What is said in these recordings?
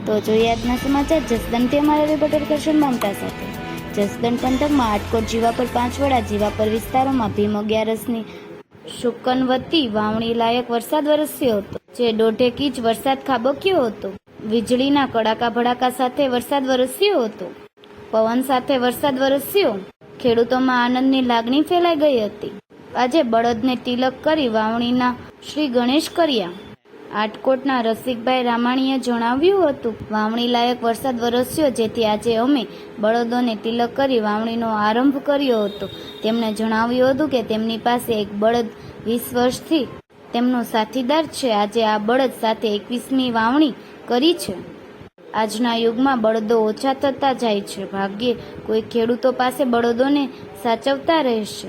તો જોઈએ આજના સમાચાર જસદણથી અમારા રિપોર્ટર કરશન મમતા સાથે। જસદણ પંથકમાં આટકોટ જીવાપર પાંચવડા જીવાપર વિસ્તારોમાં ભીમ 11ની શુકનવતી વાવણી લાયક વરસાદ વરસ્યો હતો, જે 1.5 ઇંચ વરસાદ ખાબક્યો હતો। વીજળીના કડાકા ભડાકા સાથે વરસાદ વરસ્યો હતો, પવન સાથે વરસાદ વરસ્યો। ખેડૂતોમાં આનંદની લાગણી ફેલાઈ ગઈ હતી। આજે બળદને તિલક કરી વાવણીના શ્રી ગણેશ કર્યા। આટકોટના રસિકભાઈ રામાણીએ જણાવ્યું હતું, વાવણી લાયક વરસાદ વરસ્યો, જેથી આજે અમે બળદોને તિલક કરી વાવણીનો આરંભ કર્યો હતો। તેમણે જણાવ્યું હતું કે તેમની પાસે એક બળદ 20 વર્ષથી તેમનો સાથીદાર છે। આજે આ બળદ સાથે 21મી વાવણી કરી છે। આજના યુગમાં બળદો ઓછા થતા જાય છે, ભાગ્યે કોઈ ખેડૂતો પાસે બળદોને સાચવતા રહેશે।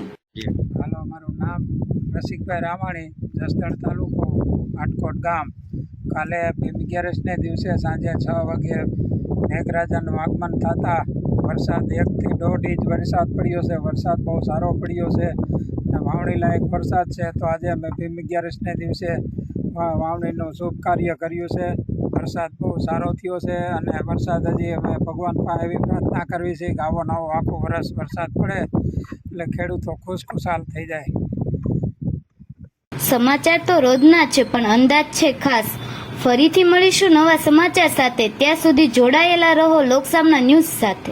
હાલો, મારું નામ રસિકભાઈ રામાણી, જસદણ તાલુકો, આટકોટ ગામ। કાલે ભીમ 11ને દિવસે સાંજે 6 વાગે મેઘરાજાનું આગમન થતાં વરસાદ 1 થી 1.5 ઇંચ વરસાદ પડ્યો છે। વરસાદ બહુ સારો પડ્યો છે અને વાવણી લાયક વરસાદ છે। તો આજે અમે ભીમ 11ને દિવસે વાવણીનું શુભ કાર્ય કર્યું છે। વરસાદ બહુ સારો થયો છે અને વરસાદ હજી અમે ભગવાન પાસે એવી પ્રાર્થના કરવી છે કે આવો નવો આખું વરસ વરસાદ પડે એટલે ખેડૂતો ખુશખુશાલ થઈ જાય। સમાચાર તો રોજના છે, પણ અંદાજ છે ખાસ। ફરીથી મળીશું નવા સમાચાર સાથે, ત્યાં સુધી જોડાયેલા રહો લોકસામના ન્યૂઝ સાથે।